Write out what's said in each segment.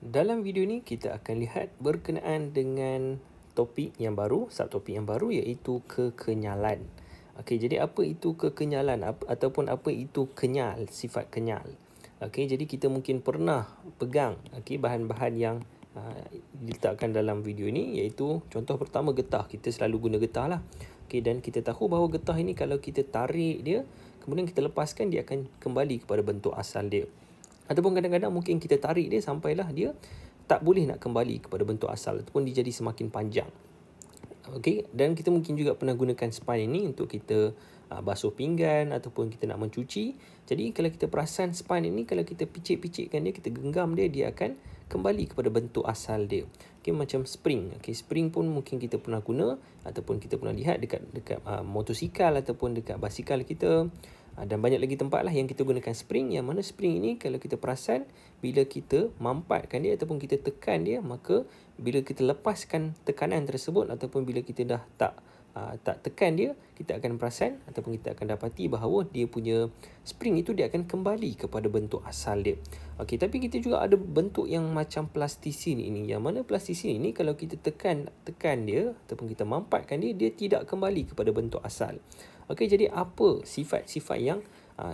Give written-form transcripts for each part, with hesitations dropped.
Dalam video ni kita akan lihat berkenaan dengan topik yang baru, subtopik yang baru iaitu kekenyalan. Okey, jadi apa itu kekenyalan ataupun apa itu kenyal, sifat kenyal. Okey, jadi kita mungkin pernah pegang bahan-bahan yang diletakkan dalam video ini iaitu contoh pertama getah. Kita selalu guna getah lah. Okey, dan kita tahu bahawa getah ini kalau kita tarik dia, kemudian kita lepaskan, dia akan kembali kepada bentuk asal dia. Ataupun kadang-kadang mungkin kita tarik dia sampailah dia tak boleh nak kembali kepada bentuk asal ataupun dia jadi semakin panjang. Okey, dan kita mungkin juga pernah gunakan spine ini untuk kita basuh pinggan ataupun kita nak mencuci. Jadi kalau kita perasan spine ini, kalau kita picit-picitkan dia, kita genggam dia, dia akan kembali kepada bentuk asal dia. Okey, macam spring. Okey, spring pun mungkin kita pernah guna ataupun kita pernah lihat dekat motosikal ataupun dekat basikal kita. Dan banyak lagi tempat lah yang kita gunakan spring, yang mana spring ini kalau kita perasan bila kita mampatkan dia ataupun kita tekan dia, maka bila kita lepaskan tekanan tersebut ataupun bila kita dah tak tekan dia, kita akan perasan ataupun kita akan dapati bahawa dia punya spring itu dia akan kembali kepada bentuk asal dia. Okey, tapi kita juga ada bentuk yang macam plastisin ini, yang mana plastisin ini kalau kita tekan dia ataupun kita mampatkan dia, dia tidak kembali kepada bentuk asal. Okey, jadi apa sifat-sifat yang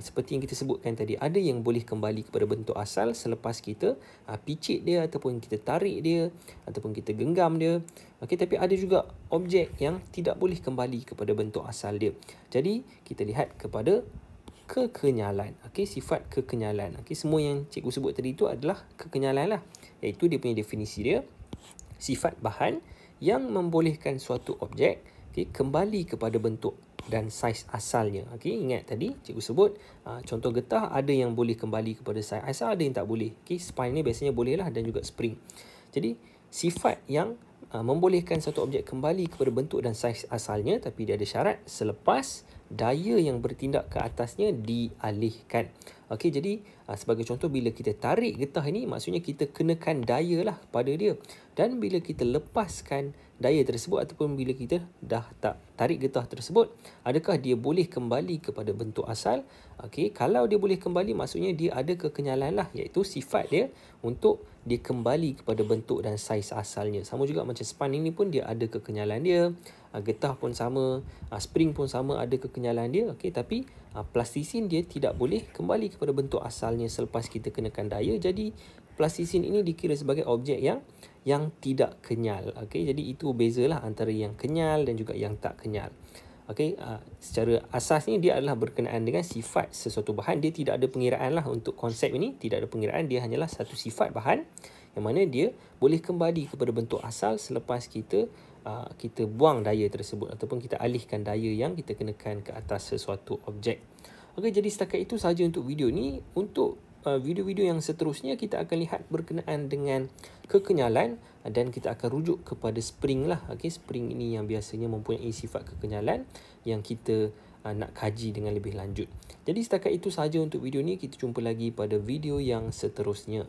seperti yang kita sebutkan tadi, ada yang boleh kembali kepada bentuk asal selepas kita picit dia ataupun kita tarik dia ataupun kita genggam dia. Okey, tapi ada juga objek yang tidak boleh kembali kepada bentuk asal dia. Jadi kita lihat kepada kekenyalan. Okey, sifat kekenyalan. Okey, semua yang cikgu sebut tadi itu adalah kekenyalan lah. Iaitu dia punya definisi dia, sifat bahan yang membolehkan suatu objek kembali kepada bentuk dan saiz asalnya. Okey, ingat tadi cikgu sebut contoh getah ada yang boleh kembali kepada saiz asal, ada yang tak boleh. Okey, spine ni biasanya boleh lah, dan juga spring. Jadi sifat yang membolehkan satu objek kembali kepada bentuk dan saiz asalnya, tapi dia ada syarat selepas daya yang bertindak ke atasnya dialihkan. Okey, jadi sebagai contoh, bila kita tarik getah ini, maksudnya kita kenakan daya lah pada dia. Dan bila kita lepaskan daya tersebut ataupun bila kita dah tak tarik getah tersebut, adakah dia boleh kembali kepada bentuk asal? Okey, kalau dia boleh kembali, maksudnya dia ada kekenyalan lah, iaitu sifat dia untuk dia kembali kepada bentuk dan saiz asalnya. Sama juga macam spine ini pun dia ada kekenyalan dia, getah pun sama, spring pun sama, ada kekenyalan dia. Okey, tapi plastisin dia tidak boleh kembali kepada bentuk asalnya selepas kita kenakan daya. Jadi plastisin ini dikira sebagai objek yang tidak kenyal. Okey, jadi itu bezalah antara yang kenyal dan juga yang tak kenyal. Okey, secara asasnya dia adalah berkenaan dengan sifat sesuatu bahan. Dia tidak ada pengiraan lah untuk konsep ini, tidak ada pengiraan, dia hanyalah satu sifat bahan yang mana dia boleh kembali kepada bentuk asal selepas kita buang daya tersebut ataupun kita alihkan daya yang kita kenakan ke atas sesuatu objek. Okey, jadi setakat itu sahaja untuk video ni. Untuk video-video yang seterusnya kita akan lihat berkenaan dengan kekenyalan dan kita akan rujuk kepada spring lah. Okey, spring ini yang biasanya mempunyai sifat kekenyalan yang kita nak kaji dengan lebih lanjut. Jadi setakat itu sahaja untuk video ni. Kita jumpa lagi pada video yang seterusnya.